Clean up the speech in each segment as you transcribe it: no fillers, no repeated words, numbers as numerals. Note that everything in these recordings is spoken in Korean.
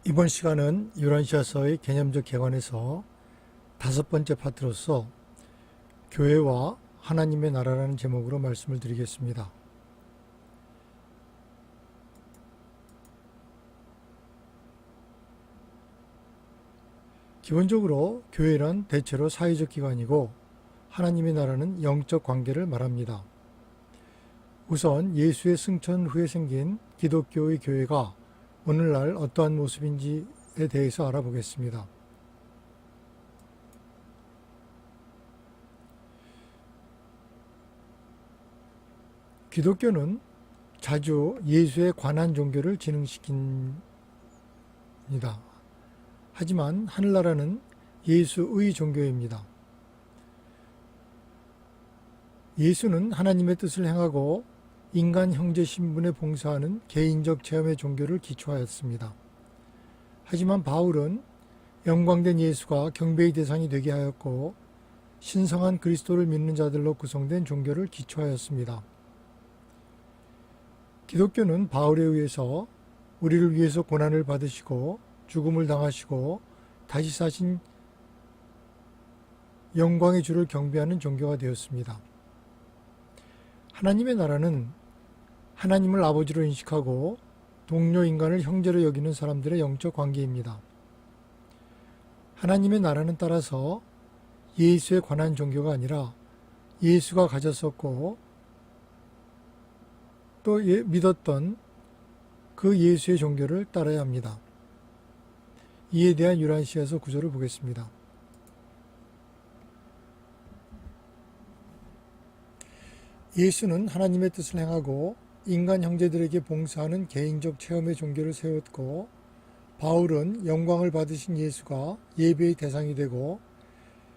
이번 시간은 요란시아서의 개념적 개관에서 5번째 파트로서 교회와 하나님의 나라라는 제목으로 말씀을 드리겠습니다. 기본적으로 교회란 대체로 사회적 기관이고 하나님의 나라는 영적 관계를 말합니다. 우선 예수의 승천 후에 생긴 기독교의 교회가 오늘날 어떠한 모습인지에 대해서 알아보겠습니다. 기독교는 자주 예수에 관한 종교를 진흥시킵니다. 하지만 하늘나라는 예수의 종교입니다. 예수는 하나님의 뜻을 행하고 인간 형제 신분에 봉사하는 개인적 체험의 종교를 기초하였습니다. 하지만 바울은 영광된 예수가 경배의 대상이 되게 하였고 신성한 그리스도를 믿는 자들로 구성된 종교를 기초하였습니다. 기독교는 바울에 의해서 우리를 위해서 고난을 받으시고 죽음을 당하시고 다시 사신 영광의 주를 경배하는 종교가 되었습니다. 하나님의 나라는 하나님을 아버지로 인식하고 동료 인간을 형제로 여기는 사람들의 영적 관계입니다. 하나님의 나라는 따라서 예수에 관한 종교가 아니라 예수가 가졌었고 또 믿었던 그 예수의 종교를 따라야 합니다. 이에 대한 요란시아서 구절을 보겠습니다. 예수는 하나님의 뜻을 행하고 인간 형제들에게 봉사하는 개인적 체험의 종교를 세웠고 바울은 영광을 받으신 예수가 예배의 대상이 되고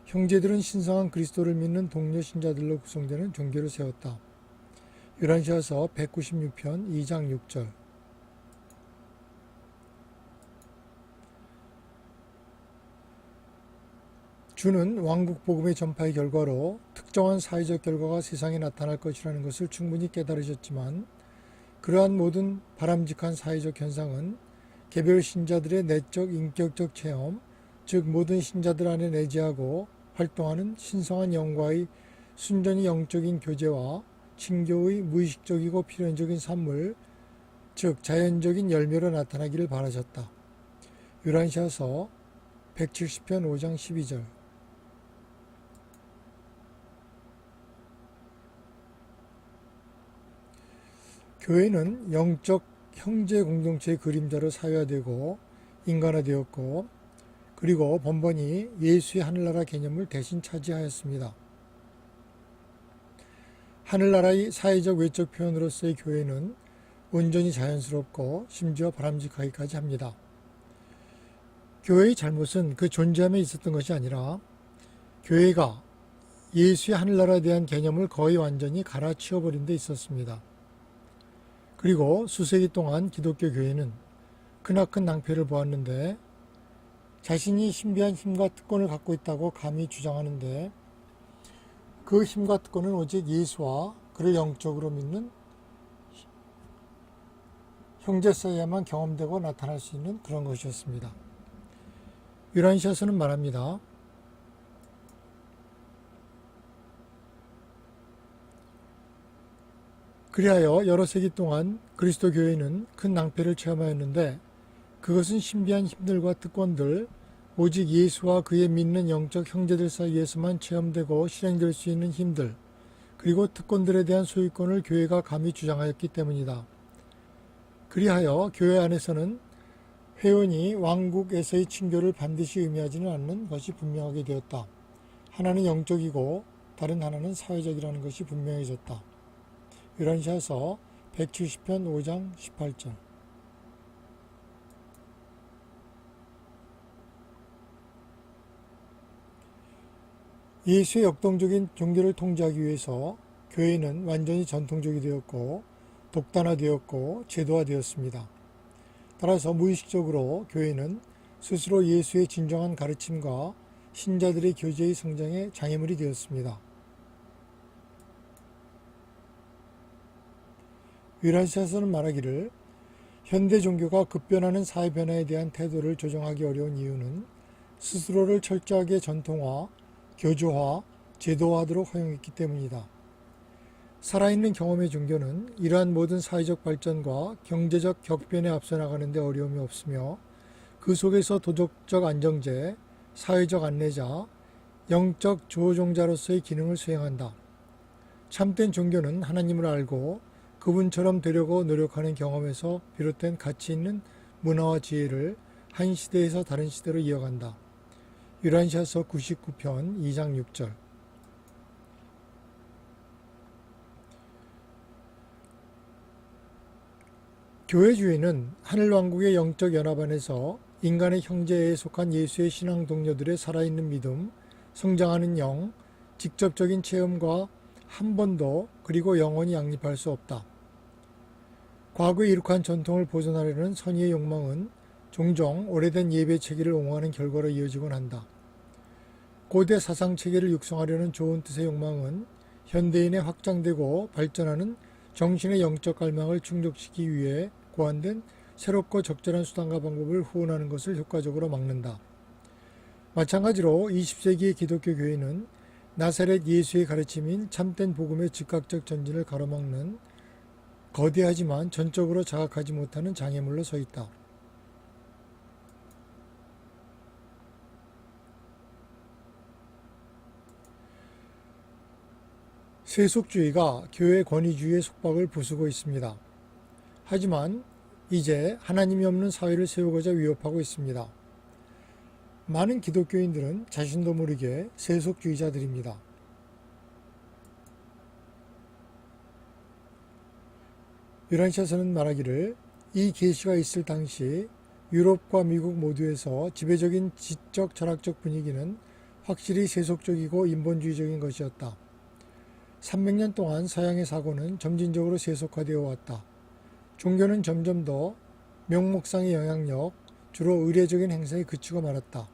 형제들은 신성한 그리스도를 믿는 동료 신자들로 구성되는 종교를 세웠다. 요란시아서 196편 2장 6절. 주는 왕국 복음의 전파의 결과로 특정한 사회적 결과가 세상에 나타날 것이라는 것을 충분히 깨달으셨지만 그러한 모든 바람직한 사회적 현상은 개별 신자들의 내적 인격적 체험, 즉 모든 신자들 안에 내재하고 활동하는 신성한 영과의 순전히 영적인 교제와 친교의 무의식적이고 필연적인 산물, 즉 자연적인 열매로 나타나기를 바라셨다. 요란시아서 170편 5장 12절. 교회는 영적 형제 공동체의 그림자로 사회화되고 인간화되었고 그리고 번번이 예수의 하늘나라 개념을 대신 차지하였습니다. 하늘나라의 사회적 외적 표현으로서의 교회는 온전히 자연스럽고 심지어 바람직하기까지 합니다. 교회의 잘못은 그 존재함에 있었던 것이 아니라 교회가 예수의 하늘나라에 대한 개념을 거의 완전히 갈아치워버린 데 있었습니다. 그리고 수세기 동안 기독교 교회는 크나큰 낭패를 보았는데 자신이 신비한 힘과 특권을 갖고 있다고 감히 주장하는데 그 힘과 특권은 오직 예수와 그를 영적으로 믿는 형제 사이에만 경험되고 나타날 수 있는 그런 것이었습니다. 요란시아서는 말합니다. 그리하여 여러 세기 동안 그리스도 교회는 큰 낭패를 체험하였는데 그것은 신비한 힘들과 특권들, 오직 예수와 그의 믿는 영적 형제들 사이에서만 체험되고 실행될 수 있는 힘들, 그리고 특권들에 대한 소유권을 교회가 감히 주장하였기 때문이다. 그리하여 교회 안에서는 회원이 왕국에서의 친교를 반드시 의미하지는 않는 것이 분명하게 되었다. 하나는 영적이고 다른 하나는 사회적이라는 것이 분명해졌다. 요란시아서 170편 5장 18절. 예수의 역동적인 종교를 통제하기 위해서 교회는 완전히 전통적이 되었고 독단화되었고 제도화되었습니다. 따라서 무의식적으로 교회는 스스로 예수의 진정한 가르침과 신자들의 교제의 성장에 장애물이 되었습니다. 요란시아서는 말하기를 현대 종교가 급변하는 사회 변화에 대한 태도를 조정하기 어려운 이유는 스스로를 철저하게 전통화, 교조화, 제도화하도록 허용했기 때문이다. 살아있는 경험의 종교는 이러한 모든 사회적 발전과 경제적 격변에 앞서 나가는 데 어려움이 없으며 그 속에서 도덕적 안정제, 사회적 안내자, 영적 조종자로서의 기능을 수행한다. 참된 종교는 하나님을 알고 그분처럼 되려고 노력하는 경험에서 비롯된 가치 있는 문화와 지혜를 한 시대에서 다른 시대로 이어간다. 유란시아서 99편 2장 6절. 교회주의는 하늘왕국의 영적 연합 안에서 인간의 형제에 속한 예수의 신앙 동료들의 살아있는 믿음, 성장하는 영, 직접적인 체험과 한 번도 그리고 영원히 양립할 수 없다. 과거의 이룩한 전통을 보존하려는 선의의 욕망은 종종 오래된 예배 체계를 옹호하는 결과로 이어지곤 한다. 고대 사상 체계를 육성하려는 좋은 뜻의 욕망은 현대인의 확장되고 발전하는 정신의 영적 갈망을 충족시키기 위해 고안된 새롭고 적절한 수단과 방법을 후원하는 것을 효과적으로 막는다. 마찬가지로 20세기의 기독교 교회는 나사렛 예수의 가르침인 참된 복음의 즉각적 전진을 가로막는 거대하지만 전적으로 자각하지 못하는 장애물로 서 있다. 세속주의가 교회 권위주의의 속박을 부수고 있습니다. 하지만 이제 하나님이 없는 사회를 세우고자 위협하고 있습니다. 많은 기독교인들은 자신도 모르게 세속주의자들입니다. 유란시아서는 말하기를 이 계시가 있을 당시 유럽과 미국 모두에서 지배적인 지적 철학적 분위기는 확실히 세속적이고 인본주의적인 것이었다. 300년 동안 서양의 사고는 점진적으로 세속화되어 왔다. 종교는 점점 더 명목상의 영향력, 주로 의례적인 행사에 그치고 말았다.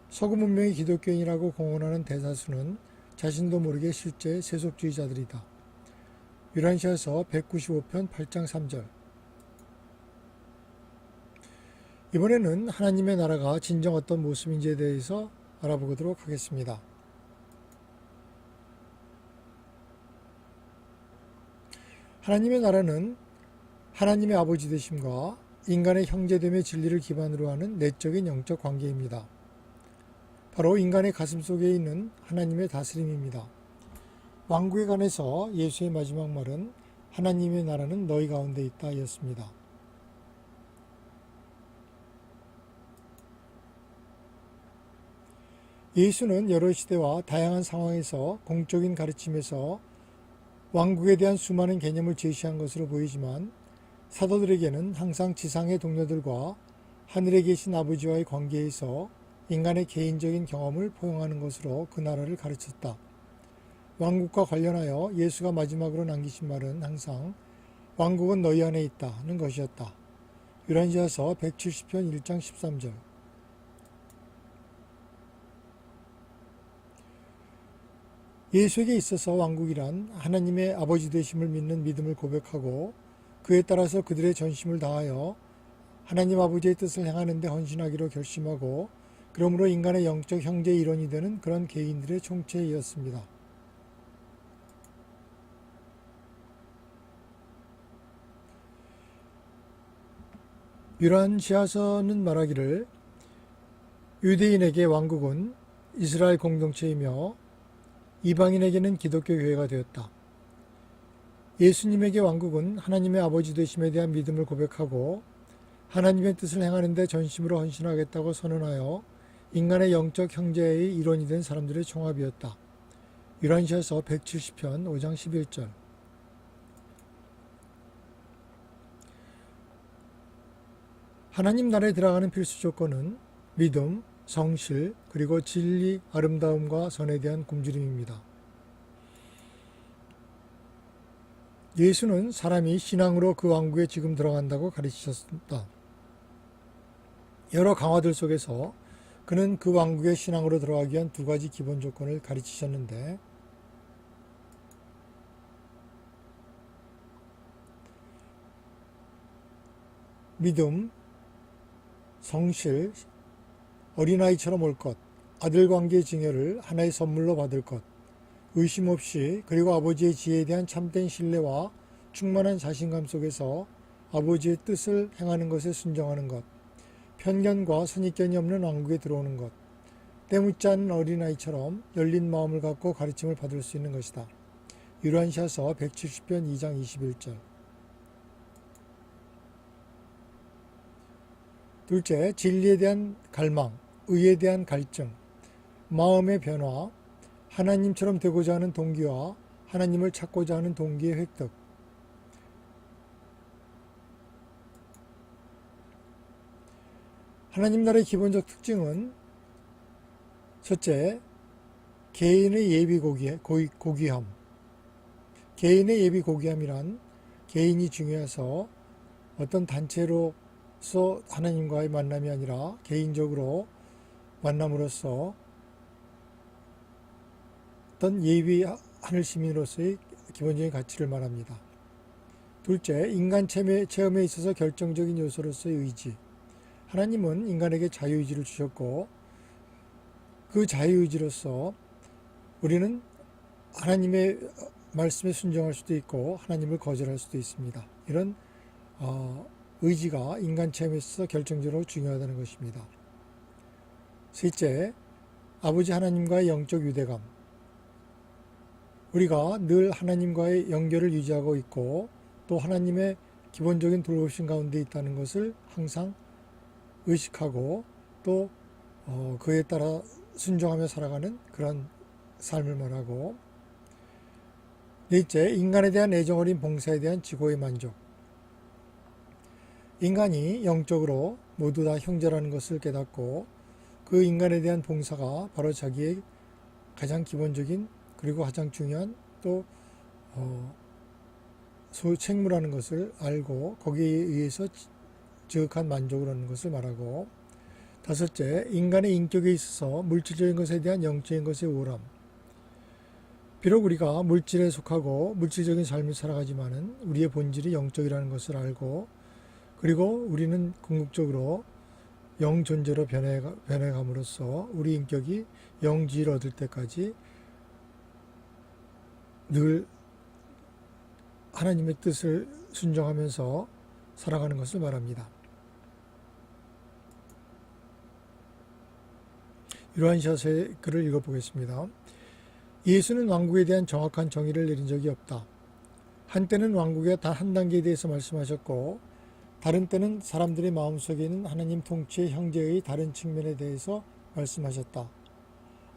서구 문명의 기독교인이라고 공언하는 대다수는 자신도 모르게 실제 세속주의자들이다. 유란시아서 195편 8장 3절. 이번에는 하나님의 나라가 진정 어떤 모습인지에 대해서 알아보도록 하겠습니다. 하나님의 나라는 하나님의 아버지 되심과 인간의 형제됨의 진리를 기반으로 하는 내적인 영적 관계입니다. 바로 인간의 가슴 속에 있는 하나님의 다스림입니다. 왕국에 관해서 예수의 마지막 말은 하나님의 나라는 너희 가운데 있다 였습니다. 예수는 여러 시대와 다양한 상황에서 공적인 가르침에서 왕국에 대한 수많은 개념을 제시한 것으로 보이지만 사도들에게는 항상 지상의 동료들과 하늘에 계신 아버지와의 관계에서 인간의 개인적인 경험을 포용하는 것으로 그 나라를 가르쳤다. 왕국과 관련하여 예수가 마지막으로 남기신 말은 항상 왕국은 너희 안에 있다는 것이었다. 유란시아서 170편 1장 13절. 예수에게 있어서 왕국이란 하나님의 아버지 되심을 믿는 믿음을 고백하고 그에 따라서 그들의 전심을 다하여 하나님 아버지의 뜻을 행하는 데 헌신하기로 결심하고 그러므로 인간의 영적 형제의 일원이 되는 그런 개인들의 총체이었습니다. 유란시아서는 말하기를 유대인에게 왕국은 이스라엘 공동체이며 이방인에게는 기독교 교회가 되었다. 예수님에게 왕국은 하나님의 아버지 되심에 대한 믿음을 고백하고 하나님의 뜻을 행하는 데 전심으로 헌신하겠다고 선언하여 인간의 영적 형제의 일원이 된 사람들의 총합이었다. 유란시아서 170편 5장 11절. 하나님 나라에 들어가는 필수 조건은 믿음, 성실, 그리고 진리, 아름다움과 선에 대한 굶주림입니다. 예수는 사람이 신앙으로 그 왕국에 지금 들어간다고 가르치셨다. 여러 강화들 속에서 그는 그 왕국의 신앙으로 들어가기 위한 두 가지 기본 조건을 가르치셨는데 믿음, 성실, 어린아이처럼 올 것, 아들 관계의 증여를 하나의 선물로 받을 것, 의심 없이 그리고 아버지의 지혜에 대한 참된 신뢰와 충만한 자신감 속에서 아버지의 뜻을 행하는 것에 순종하는 것, 편견과 선입견이 없는 왕국에 들어오는 것, 때묻지 않은 어린아이처럼 열린 마음을 갖고 가르침을 받을 수 있는 것이다. 유란시아서 170편 2장 21절. 둘째, 진리에 대한 갈망, 의에 대한 갈증, 마음의 변화, 하나님처럼 되고자 하는 동기와 하나님을 찾고자 하는 동기의 획득. 하나님 나라의 기본적 특징은 첫째, 개인의 예비 고귀함. 개인의 예비 고귀함이란 개인이 중요해서 어떤 단체로서 하나님과의 만남이 아니라 개인적으로 만남으로써 어떤 예비 하늘 시민으로서의 기본적인 가치를 말합니다. 둘째, 인간 체험에 있어서 결정적인 요소로서의 의지. 하나님은 인간에게 자유의지를 주셨고 그 자유의지로서 우리는 하나님의 말씀에 순종할 수도 있고 하나님을 거절할 수도 있습니다. 이런 의지가 인간 체험에 있어서 결정적으로 중요하다는 것입니다. 셋째, 아버지 하나님과의 영적 유대감. 우리가 늘 하나님과의 연결을 유지하고 있고 또 하나님의 기본적인 돌보심 가운데 있다는 것을 항상 의식하고 또 그에 따라 순종하며 살아가는 그런 삶을 말하고, 넷째, 인간에 대한 애정 어린 봉사에 대한 지고의 만족. 인간이 영적으로 모두 다 형제라는 것을 깨닫고 그 인간에 대한 봉사가 바로 자기의 가장 기본적인 그리고 가장 중요한 또 책무라는 것을 알고 거기에 의해서 지극한 만족을 얻는 것을 말하고, 다섯째, 인간의 인격에 있어서 물질적인 것에 대한 영적인 것의 우월함. 비록 우리가 물질에 속하고 물질적인 삶을 살아가지만은 우리의 본질이 영적이라는 것을 알고 그리고 우리는 궁극적으로 영 존재로 변해감으로써 우리 인격이 영지를 얻을 때까지 늘 하나님의 뜻을 순종하면서 살아가는 것을 말합니다. 유란시아서의 글을 읽어보겠습니다. 예수는 왕국에 대한 정확한 정의를 내린 적이 없다. 한때는 왕국의 단 한 단계에 대해서 말씀하셨고 다른 때는 사람들의 마음속에 있는 하나님 통치의 형제의 다른 측면에 대해서 말씀하셨다.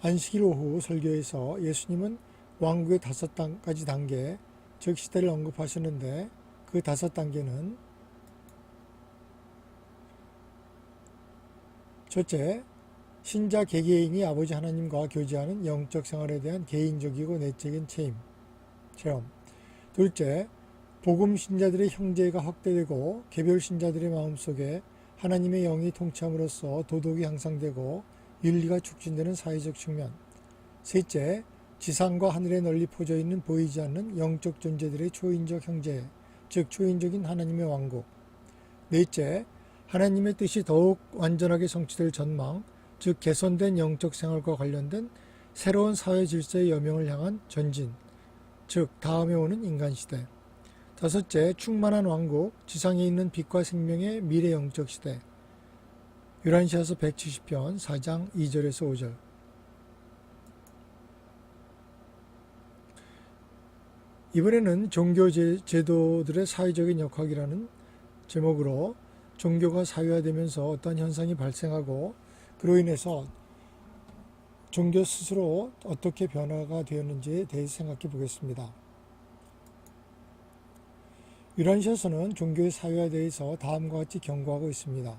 안식일 오후 설교에서 예수님은 왕국의 5가지 단계, 즉 시대를 언급하셨는데 그 5단계는 첫째, 신자 개개인이 아버지 하나님과 교제하는 영적 생활에 대한 개인적이고 내적인 체험. 둘째, 복음 신자들의 형제가 확대되고 개별 신자들의 마음속에 하나님의 영이 통치함으로써 도덕이 향상되고 윤리가 촉진되는 사회적 측면. 셋째, 지상과 하늘에 널리 퍼져 있는 보이지 않는 영적 존재들의 초인적 형제, 즉 초인적인 하나님의 왕국. 넷째, 하나님의 뜻이 더욱 완전하게 성취될 전망, 즉 개선된 영적 생활과 관련된 새로운 사회 질서의 여명을 향한 전진, 즉 다음에 오는 인간시대. 다섯째, 충만한 왕국, 지상에 있는 빛과 생명의 미래 영적 시대. 유란시아서 170편 4장 2절에서 5절. 이번에는 종교 제도들의 사회적인 역학이라는 제목으로 종교가 사회화되면서 어떤 현상이 발생하고 그로 인해서 종교 스스로 어떻게 변화가 되었는지에 대해서 생각해 보겠습니다. 유란시아서는 종교의 사회화에 대해서 다음과 같이 경고하고 있습니다.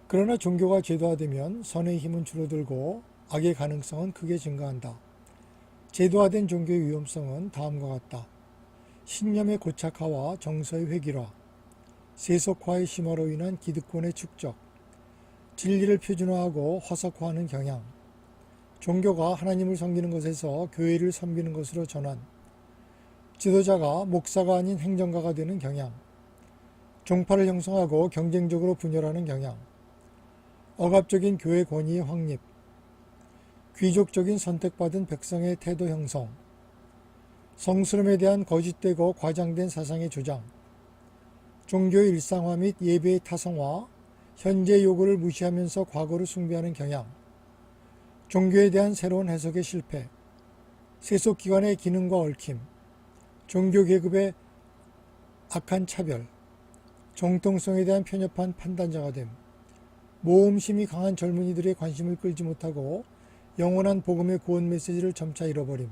그러나 종교가 제도화되면 선의 힘은 줄어들고 악의 가능성은 크게 증가한다. 제도화된 종교의 위험성은 다음과 같다. 신념의 고착화와 정서의 획일화, 세속화의 심화로 인한 기득권의 축적, 진리를 표준화하고 화석화하는 경향, 종교가 하나님을 섬기는 것에서 교회를 섬기는 것으로 전환, 지도자가 목사가 아닌 행정가가 되는 경향, 종파를 형성하고 경쟁적으로 분열하는 경향, 억압적인 교회 권위의 확립, 귀족적인 선택받은 백성의 태도 형성, 성스러움에 대한 거짓되고 과장된 사상의 조장, 종교의 일상화 및 예배의 타성화, 현재 요구를 무시하면서 과거를 숭배하는 경향, 종교에 대한 새로운 해석의 실패, 세속기관의 기능과 얽힘, 종교계급의 악한 차별, 정통성에 대한 편협한 판단자가 됨, 모험심이 강한 젊은이들의 관심을 끌지 못하고 영원한 복음의 구원 메시지를 점차 잃어버림.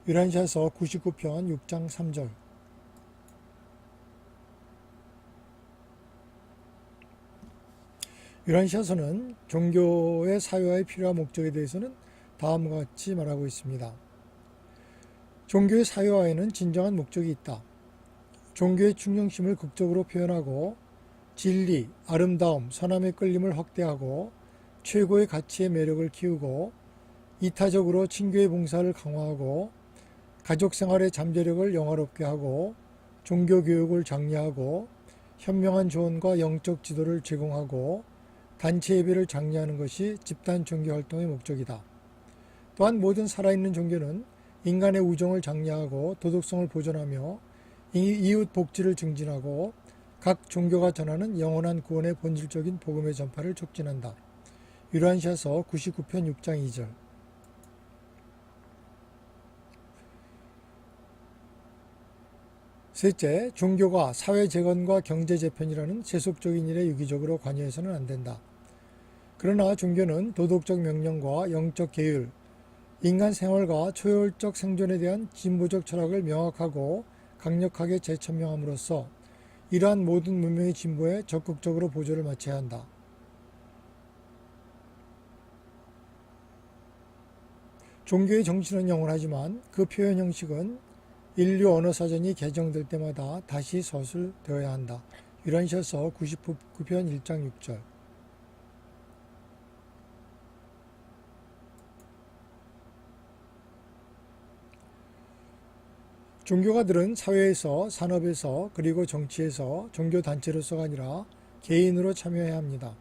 요란시아서 99편 6장 3절. 요란시아서는 종교의 사회화에 필요한 목적에 대해서는 다음과 같이 말하고 있습니다. 종교의 사회화에는 진정한 목적이 있다. 종교의 충성심을 극적으로 표현하고 진리, 아름다움, 선함의 끌림을 확대하고 최고의 가치의 매력을 키우고 이타적으로 친교의 봉사를 강화하고 가족생활의 잠재력을 영화롭게 하고 종교교육을 장려하고 현명한 조언과 영적 지도를 제공하고 단체 예배를 장려하는 것이 집단 종교활동의 목적이다. 또한 모든 살아있는 종교는 인간의 우정을 장려하고 도덕성을 보존하며 이웃 복지를 증진하고 각 종교가 전하는 영원한 구원의 본질적인 복음의 전파를 촉진한다. 요란시아서 99편 6장 2절. 셋째, 종교가 사회 재건과 경제 재편이라는 세속적인 일에 유기적으로 관여해서는 안 된다. 그러나 종교는 도덕적 명령과 영적 계율, 인간 생활과 초월적 생존에 대한 진보적 철학을 명확하고 강력하게 재천명함으로써 이러한 모든 문명의 진보에 적극적으로 보조를 마쳐야 한다. 종교의 정신은 영원하지만 그 표현 형식은 인류 언어사전이 개정될 때마다 다시 서술되어야 한다. 요란시아서 99편 1장 6절. 종교가들은 사회에서, 산업에서, 그리고 정치에서 종교단체로서가 아니라 개인으로 참여해야 합니다.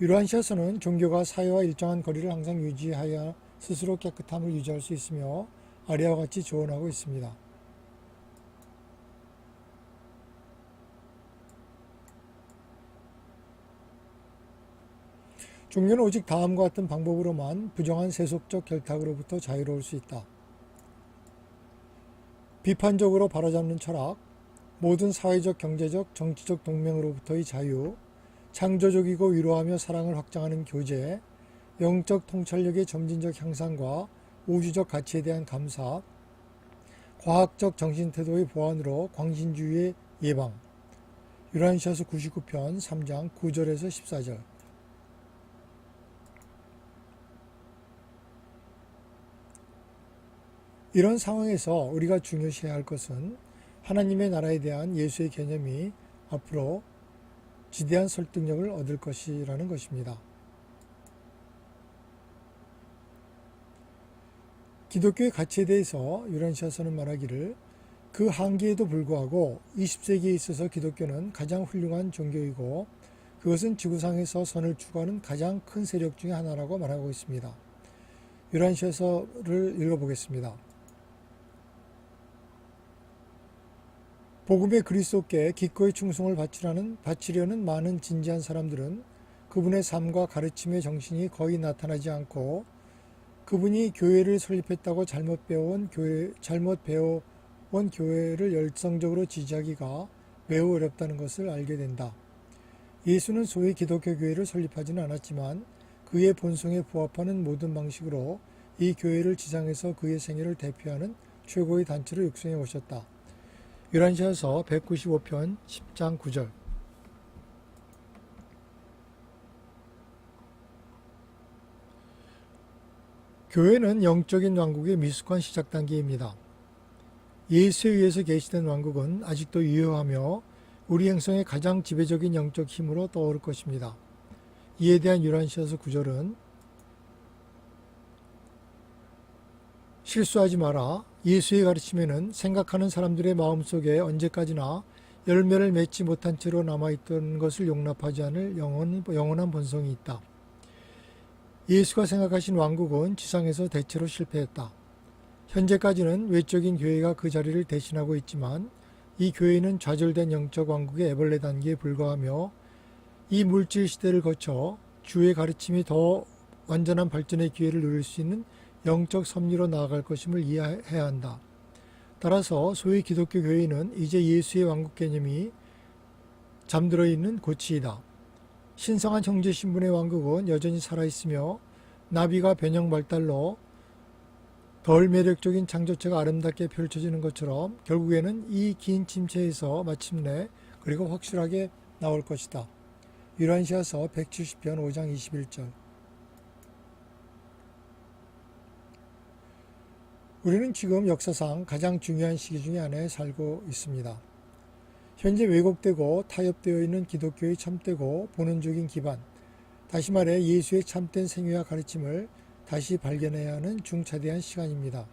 요란시아서는 종교가 사회와 일정한 거리를 항상 유지하여 스스로 깨끗함을 유지할 수 있으며 아래와 같이 조언하고 있습니다. 종교는 오직 다음과 같은 방법으로만 부정한 세속적 결탁으로부터 자유로울 수 있다. 비판적으로 바로잡는 철학, 모든 사회적, 경제적, 정치적 동맹으로부터의 자유, 창조적이고 위로하며 사랑을 확장하는 교제, 영적 통찰력의 점진적 향상과 우주적 가치에 대한 감사, 과학적 정신태도의 보완으로 광신주의의 예방. 요란시아서 99편 3장 9절에서 14절. 이런 상황에서 우리가 중요시해야 할 것은 하나님의 나라에 대한 예수의 개념이 앞으로 지대한 설득력을 얻을 것이라는 것입니다. 기독교의 가치에 대해서 요란시아서는 말하기를 그 한계에도 불구하고 20세기에 있어서 기독교는 가장 훌륭한 종교이고 그것은 지구상에서 선을 추구하는 가장 큰 세력 중에 하나라고 말하고 있습니다. 요란시아서를 읽어보겠습니다. 복음의 그리스도께 기꺼이 충성을 바치려는 많은 진지한 사람들은 그분의 삶과 가르침의 정신이 거의 나타나지 않고 그분이 교회를 설립했다고 잘못 배워온 교회를 열성적으로 지지하기가 매우 어렵다는 것을 알게 된다. 예수는 소위 기독교 교회를 설립하지는 않았지만 그의 본성에 부합하는 모든 방식으로 이 교회를 지상에서 그의 생애를 대표하는 최고의 단체로 육성해 오셨다. 요란시아서 195편 10장 9절. 교회는 영적인 왕국의 미숙한 시작 단계입니다. 예수에 의해서 계시된 왕국은 아직도 유효하며 우리 행성의 가장 지배적인 영적 힘으로 떠오를 것입니다. 이에 대한 요란시아서 9절은 실수하지 마라. 예수의 가르침에는 생각하는 사람들의 마음속에 언제까지나 열매를 맺지 못한 채로 남아있던 것을 용납하지 않을 영원한 본성이 있다. 예수가 생각하신 왕국은 지상에서 대체로 실패했다. 현재까지는 외적인 교회가 그 자리를 대신하고 있지만 이 교회는 좌절된 영적 왕국의 애벌레 단계에 불과하며 이 물질 시대를 거쳐 주의 가르침이 더 완전한 발전의 기회를 누릴 수 있는 영적 섭리로 나아갈 것임을 이해해야 한다. 따라서 소위 기독교 교회는 이제 예수의 왕국 개념이 잠들어 있는 고치이다. 신성한 형제 신분의 왕국은 여전히 살아있으며 나비가 변형 발달로 덜 매력적인 창조체가 아름답게 펼쳐지는 것처럼 결국에는 이 긴 침체에서 마침내 그리고 확실하게 나올 것이다. 유란시아서 170편 5장 21절. 우리는 지금 역사상 가장 중요한 시기 중에 하나에 살고 있습니다. 현재 왜곡되고 타협되어 있는 기독교의 참되고 본원적인 기반, 다시 말해 예수의 참된 생애와 가르침을 다시 발견해야 하는 중차대한 시간입니다.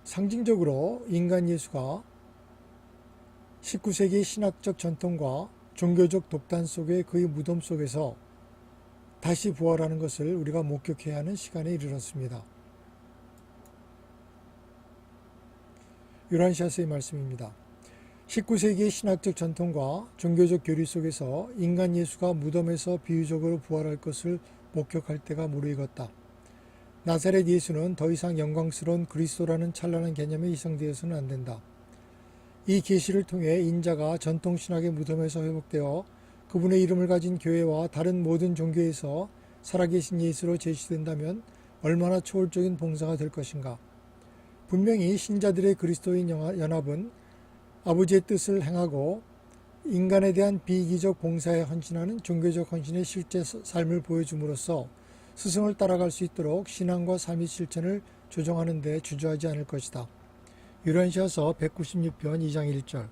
상징적으로 인간 예수가 19세기의 신학적 전통과 종교적 독단 속의 그의 무덤 속에서 다시 부활하는 것을 우리가 목격해야 하는 시간에 이르렀습니다. 유란시아서의 말씀입니다. 19세기의 신학적 전통과 종교적 교리 속에서 인간 예수가 무덤에서 비유적으로 부활할 것을 목격할 때가 무르익었다. 나사렛 예수는 더 이상 영광스러운 그리스도라는 찬란한 개념에 희생되어서는 안 된다. 이 계시를 통해 인자가 전통신학의 무덤에서 회복되어 그분의 이름을 가진 교회와 다른 모든 종교에서 살아계신 예수로 제시된다면 얼마나 초월적인 봉사가 될 것인가. 분명히 신자들의 그리스도인 연합은 아버지의 뜻을 행하고 인간에 대한 비이기적 봉사에 헌신하는 종교적 헌신의 실제 삶을 보여줌으로써 스승을 따라갈 수 있도록 신앙과 삶의 실천을 조정하는 데 주저하지 않을 것이다. 유란시아서 196편 2장 1절.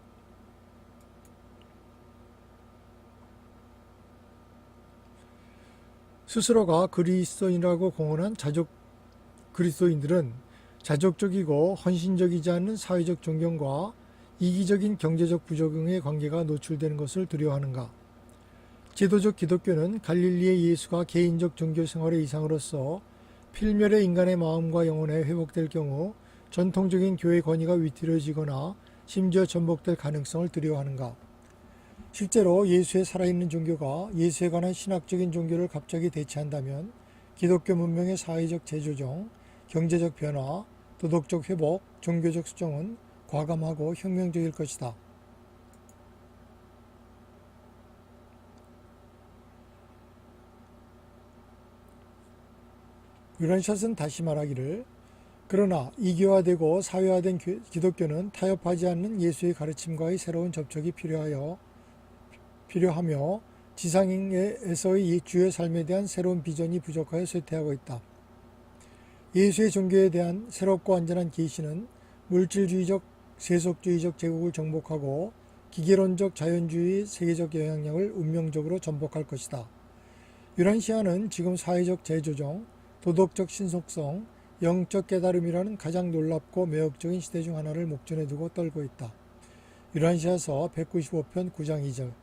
스스로가 그리스도인이라고 공언한 그리스도인들은 자족적이고 헌신적이지 않는 사회적 존경과 이기적인 경제적 부적응의 관계가 노출되는 것을 두려워하는가? 제도적 기독교는 갈릴리의 예수가 개인적 종교 생활의 이상으로서 필멸의 인간의 마음과 영혼에 회복될 경우 전통적인 교회 권위가 위태로워지거나 심지어 전복될 가능성을 두려워하는가? 실제로 예수의 살아있는 종교가 예수에 관한 신학적인 종교를 갑자기 대체한다면 기독교 문명의 사회적 재조정, 경제적 변화, 도덕적 회복, 종교적 수정은 과감하고 혁명적일 것이다. 유란샷은 다시 말하기를 그러나 이교화되고 사회화된 기독교는 타협하지 않는 예수의 가르침과의 새로운 접촉이 필요하며 지상에서의 주의 삶에 대한 새로운 비전이 부족하여 쇠퇴하고 있다. 예수의 종교에 대한 새롭고 완전한 계시는 물질주의적 세속주의적 제국을 정복하고 기계론적 자연주의의 세계적 영향력을 운명적으로 전복할 것이다. 유란시아는 지금 사회적 재조정, 도덕적 신속성, 영적 깨달음이라는 가장 놀랍고 매혹적인 시대 중 하나를 목전에 두고 떨고 있다. 유란시아서 195편 9장 2절.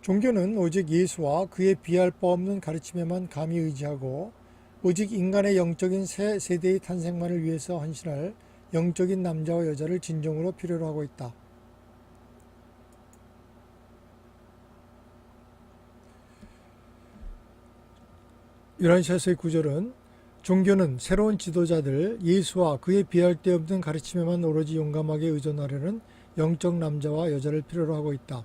종교는 오직 예수와 그의 비할 바 없는 가르침에만 감히 의지하고 오직 인간의 영적인 새 세대의 탄생만을 위해서 헌신할 영적인 남자와 여자를 진정으로 필요로 하고 있다. 유란시아서의 9절은 종교는 새로운 지도자들 예수와 그의 비할 데 없는 가르침에만 오로지 용감하게 의존하려는 영적 남자와 여자를 필요로 하고 있다.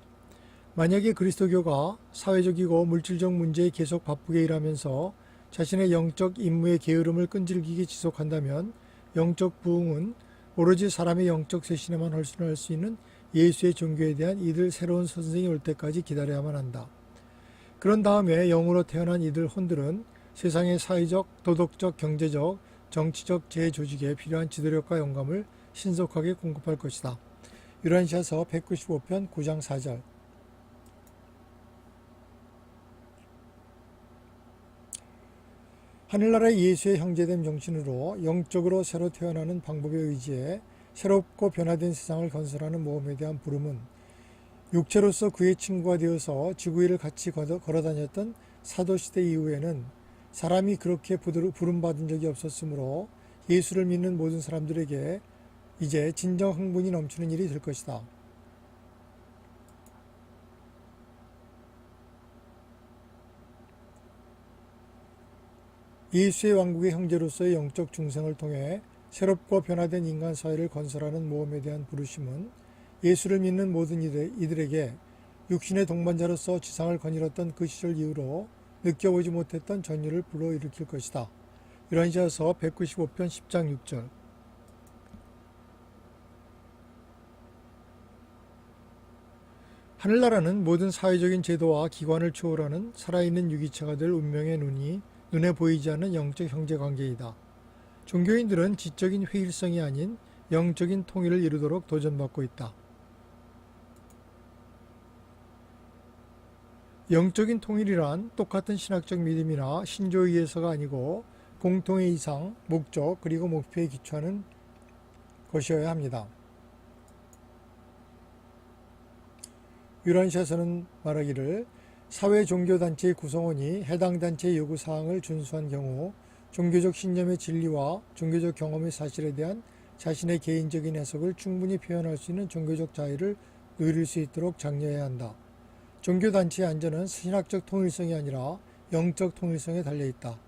만약에 그리스도교가 사회적이고 물질적 문제에 계속 바쁘게 일하면서 자신의 영적 임무의 게으름을 끈질기게 지속한다면 영적 부흥은 오로지 사람의 영적 쇄신에만 헌신할 수 있는 예수의 종교에 대한 이들 새로운 선생이 올 때까지 기다려야만 한다. 그런 다음에 영으로 태어난 이들 혼들은 세상의 사회적, 도덕적, 경제적, 정치적 재조직에 필요한 지도력과 영감을 신속하게 공급할 것이다. 유란시아서 195편 9장 4절. 하늘나라의 예수의 형제됨 정신으로 영적으로 새로 태어나는 방법에 의지해 새롭고 변화된 세상을 건설하는 모험에 대한 부름은 육체로서 그의 친구가 되어서 지구위를 같이 걸어다녔던 사도시대 이후에는 사람이 그렇게 부름받은 적이 없었으므로 예수를 믿는 모든 사람들에게 이제 진정 흥분이 넘치는 일이 될 것이다. 예수의 왕국의 형제로서의 영적 중생을 통해 새롭고 변화된 인간 사회를 건설하는 모험에 대한 부르심은 예수를 믿는 모든 이들에게 육신의 동반자로서 지상을 거닐었던 그 시절 이후로 느껴보지 못했던 전율을 불러일으킬 것이다. 요한일서 195편 10장 6절. 하늘나라는 모든 사회적인 제도와 기관을 초월하는 살아있는 유기체가 될 운명의 눈에 보이지 않는 영적 형제관계이다. 종교인들은 지적인 회일성이 아닌 영적인 통일을 이루도록 도전받고 있다. 영적인 통일이란 똑같은 신학적 믿음이나 신조에 의해서가 아니고 공통의 이상, 목적, 그리고 목표에 기초하는 것이어야 합니다. 유란시아서는 말하기를 사회 종교단체의 구성원이 해당 단체의 요구사항을 준수한 경우 종교적 신념의 진리와 종교적 경험의 사실에 대한 자신의 개인적인 해석을 충분히 표현할 수 있는 종교적 자유를 누릴 수 있도록 장려해야 한다. 종교단체의 안전은 신학적 통일성이 아니라 영적 통일성에 달려있다.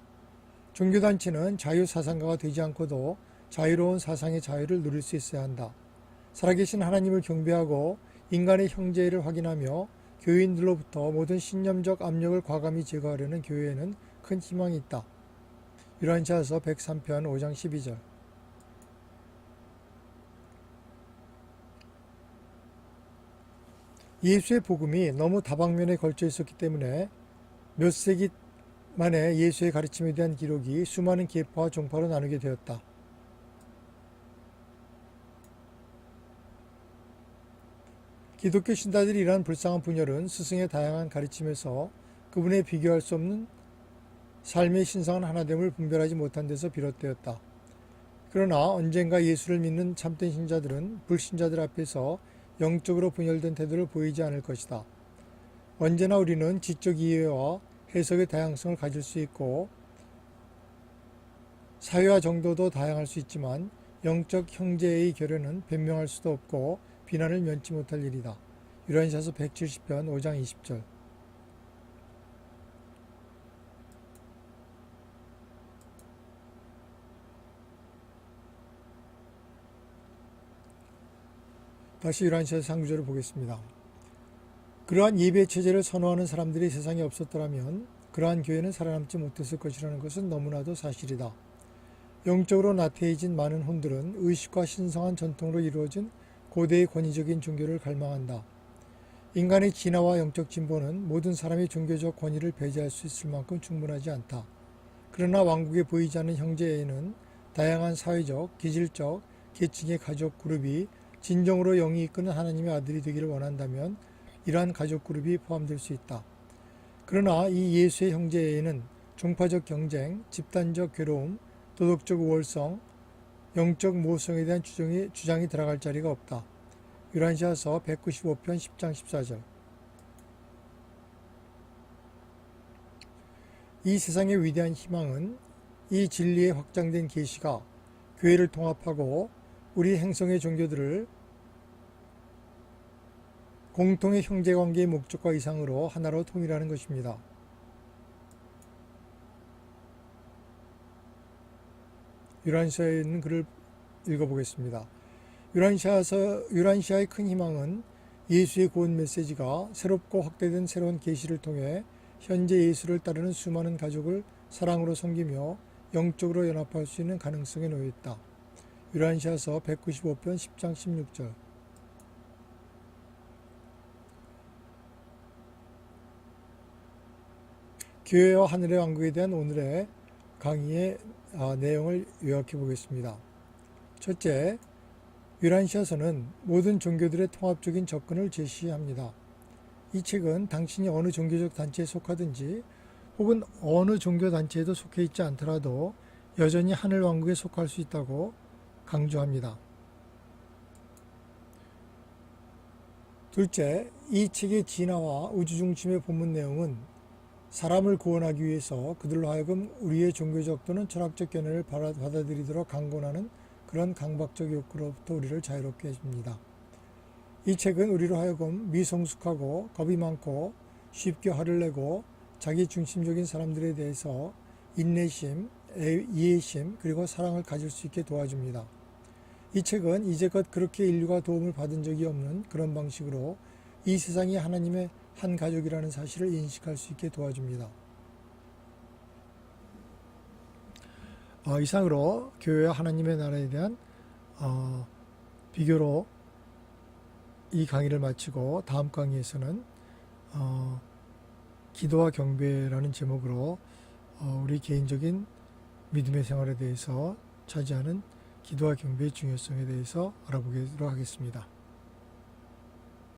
종교단체는 자유사상가가 되지 않고도 자유로운 사상의 자유를 누릴 수 있어야 한다. 살아계신 하나님을 경배하고 인간의 형제를 확인하며 교인들로부터 모든 신념적 압력을 과감히 제거하려는 교회에는 큰 희망이 있다. 요한일서 103편 5장 12절. 예수의 복음이 너무 다방면에 걸쳐 있었기 때문에 몇 세기 만에 예수의 가르침에 대한 기록이 수많은 계파와 종파로 나누게 되었다. 기독교 신자들이 일한 불쌍한 분열은 스승의 다양한 가르침에서 그분의 비교할 수 없는 삶의 신성한 하나됨을 분별하지 못한 데서 비롯되었다. 그러나 언젠가 예수를 믿는 참된 신자들은 불신자들 앞에서 영적으로 분열된 태도를 보이지 않을 것이다. 언제나 우리는 지적 이해와 해석의 다양성을 가질 수 있고 사회와 정도도 다양할 수 있지만 영적 형제의 결연은 변명할 수도 없고 비난을 면치 못할 일이다. 요한일서 170편 5장 20절. 다시 요한일서 상구절을 보겠습니다. 그러한 예배 체제를 선호하는 사람들이 세상에 없었더라면 그러한 교회는 살아남지 못했을 것이라는 것은 너무나도 사실이다. 영적으로 나태해진 많은 혼들은 의식과 신성한 전통으로 이루어진 고대의 권위적인 종교를 갈망한다. 인간의 진화와 영적 진보는 모든 사람의 종교적 권위를 배제할 수 있을 만큼 충분하지 않다. 그러나 왕국에 보이지 않는 형제에는 다양한 사회적, 기질적, 계층의 가족 그룹이 진정으로 영이 이끄는 하나님의 아들이 되기를 원한다면 이러한 가족 그룹이 포함될 수 있다. 그러나 이 예수의 형제에는 종파적 경쟁, 집단적 괴로움, 도덕적 우월성, 영적 모성에 대한 주장이 들어갈 자리가 없다. 요한일서 195편 10장 14절. 이 세상의 위대한 희망은 이 진리의 확장된 계시가 교회를 통합하고 우리 행성의 종교들을 공통의 형제관계의 목적과 이상으로 하나로 통일하는 것입니다. 요한시아에 있는 글을 읽어보겠습니다. 요한시아의 큰 희망은 예수의 구원 메시지가 새롭고 확대된 새로운 계시를 통해 현재 예수를 따르는 수많은 가족을 사랑으로 섬기며 영적으로 연합할 수 있는 가능성에 놓여 있다. 요한시아서 195편 10장 16절. 교회와 하늘의 왕국에 대한 오늘의 강의의 내용을 요약해 보겠습니다. 첫째, 요한시아서는 모든 종교들의 통합적인 접근을 제시합니다. 이 책은 당신이 어느 종교적 단체에 속하든지 혹은 어느 종교단체에도 속해 있지 않더라도 여전히 하늘왕국에 속할 수 있다고 강조합니다. 둘째, 이 책의 진화와 우주중심의 본문 내용은 사람을 구원하기 위해서 그들로 하여금 우리의 종교적 또는 철학적 견해를 받아들이도록 강권하는 그런 강박적 욕구로부터 우리를 자유롭게 해줍니다. 이 책은 우리로 하여금 미성숙하고 겁이 많고 쉽게 화를 내고 자기 중심적인 사람들에 대해서 인내심, 이해심 그리고 사랑을 가질 수 있게 도와줍니다. 이 책은 이제껏 그렇게 인류가 도움을 받은 적이 없는 그런 방식으로 이 세상이 하나님의 한 가족이라는 사실을 인식할 수 있게 도와줍니다. 이상으로 교회와 하나님의 나라에 대한 비교로 이 강의를 마치고 다음 강의에서는 기도와 경배라는 제목으로 우리 개인적인 믿음의 생활에 대해서 차지하는 기도와 경배의 중요성에 대해서 알아보도록 하겠습니다.